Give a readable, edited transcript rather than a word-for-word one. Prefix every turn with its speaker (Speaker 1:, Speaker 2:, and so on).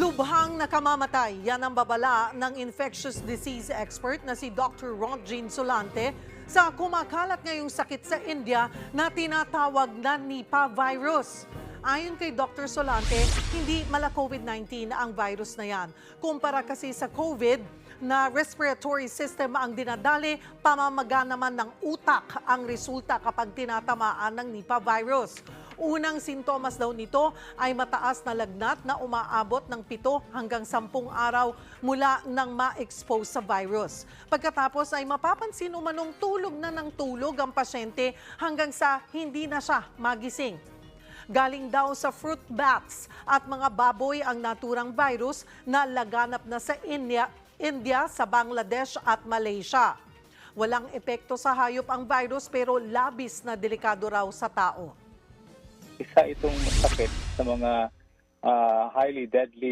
Speaker 1: Lubhang nakamamatay, yan ang babala ng infectious disease expert na si Dr. Ronjin Solante sa kumakalat ngayong sakit sa India na tinatawag na Nipah virus. Ayon kay Dr. Solante, hindi mala COVID-19 ang virus na yan. Kumpara kasi sa COVID, na respiratory system ang dinadali, pamamaga naman ng utak ang resulta kapag tinatamaan ng Nipah virus. Unang sintomas daw nito ay mataas na lagnat na umaabot ng 7 hanggang 10 araw mula nang ma-expose sa virus. Pagkatapos ay mapapansin umanong tulog na ng tulog ang pasyente hanggang sa hindi na siya magising. Galing daw sa fruit bats at mga baboy ang naturang virus na laganap na sa India, sa Bangladesh at Malaysia. Walang epekto sa hayop ang virus pero labis na delikado raw sa tao.
Speaker 2: Isa itong sakit sa mga highly deadly